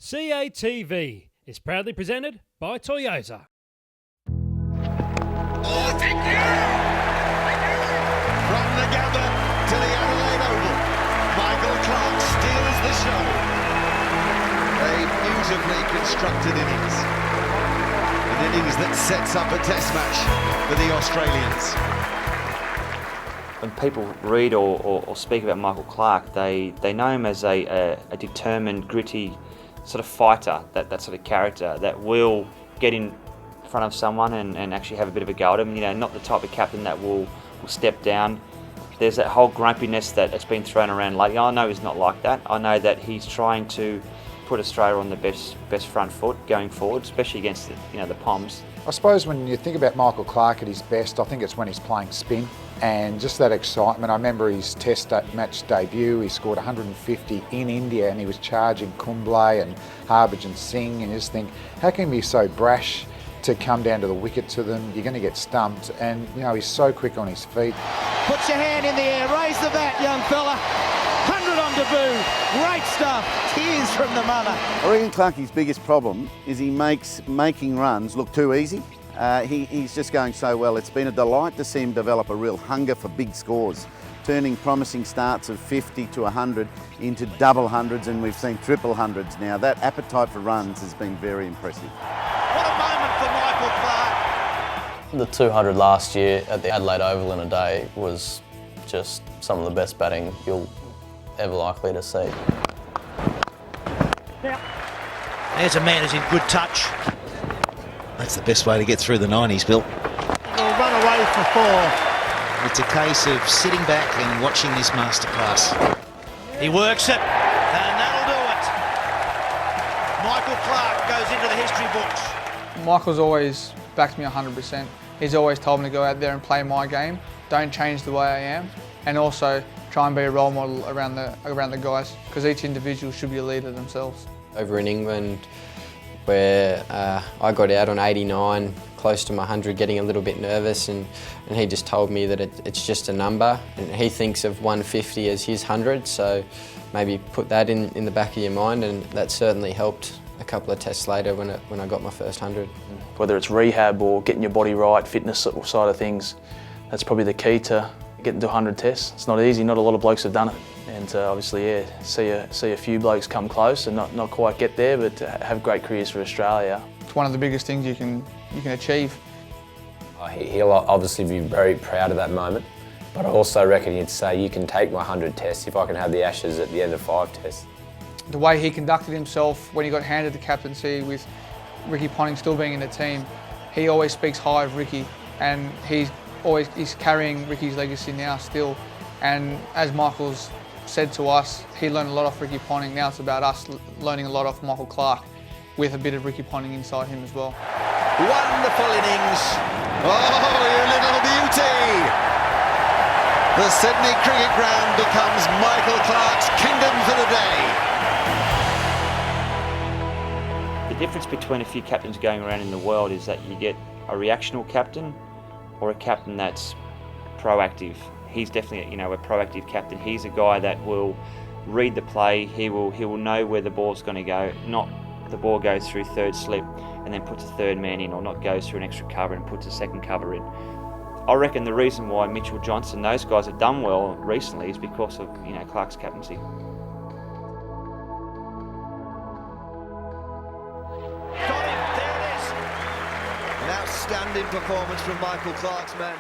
CATV is proudly presented by Toyota. Oh, thank you! From the Gabba to the Adelaide Oval, Michael Clarke steals the show. A beautifully constructed innings. An innings that sets up a test match for the Australians. When people read or speak about Michael Clarke, they know him as a determined, gritty sort of fighter, that sort of character that will get in front of someone and actually have a bit of a go at him. You know, not the type of captain that will step down. There's that whole grumpiness that's been thrown around lately. I know he's not like that. I know that he's trying to put Australia on the best front foot going forward, especially against the Poms. I suppose when you think about Michael Clarke at his best, I think it's when he's playing spin and just that excitement. I remember his test match debut, he scored 150 in India and he was charging Kumble and Harbhajan Singh, and you just think, how can he be so brash to come down to the wicket to them? You're going to get stumped, and he's so quick on his feet. Put your hand in the air, raise the bat, young fella. 100 on debut, great stuff, tears from the mother. I reckon Clarkie's biggest problem is he makes making runs look too easy. He's just going so well. It's been a delight to see him develop a real hunger for big scores, turning promising starts of 50 to 100 into double hundreds, and we've seen triple hundreds now. That appetite for runs has been very impressive. What a moment for Michael Clarke. The 200 last year at the Adelaide Oval in a day was just some of the best batting you'll ever likely to see. There's a man who's in good touch. That's the best way to get through the 90s, Bill. They'll run away for 4. It's a case of sitting back and watching this masterclass. He works it, and that'll do it. Michael Clarke goes into the history books. Michael's always backed me 100%. He's always told me to go out there and play my game. Don't change the way I am, and also try and be a role model around the guys, because each individual should be a leader themselves. Over in England, where I got out on 89, close to my 100, getting a little bit nervous, and he just told me that it's just a number, and he thinks of 150 as his 100, so maybe put that in the back of your mind, and that certainly helped a couple of tests later when I got my first 100. Whether it's rehab or getting your body right, fitness side of things, that's probably the key to getting to 100 tests. It's not easy, not a lot of blokes have done it. And obviously, see a few blokes come close and not quite get there, but have great careers for Australia. It's one of the biggest things you can achieve. He'll obviously be very proud of that moment, but I also reckon he'd say, you can take my 100 tests if I can have the Ashes at the end of 5 tests. The way he conducted himself when he got handed the captaincy with Ricky Ponting still being in the team, he always speaks high of Ricky, and he's carrying Ricky's legacy now still. And as Michael's said to us, he learned a lot off Ricky Ponting. Now it's about us learning a lot off Michael Clarke, with a bit of Ricky Ponting inside him as well. Wonderful innings. Oh, you little beauty. The Sydney Cricket Ground becomes Michael Clarke's kingdom for the day. The difference between a few captains going around in the world is that you get a reactional captain or a captain that's proactive. He's definitely, a proactive captain. He's a guy that will read the play. He will know where the ball's going to go. Not the ball goes through third slip and then puts a third man in, or not goes through an extra cover and puts a second cover in. I reckon the reason why Mitchell Johnson, those guys have done well recently is because of Clarke's captaincy. Got him, there it is. An outstanding performance from Michael Clarke's men.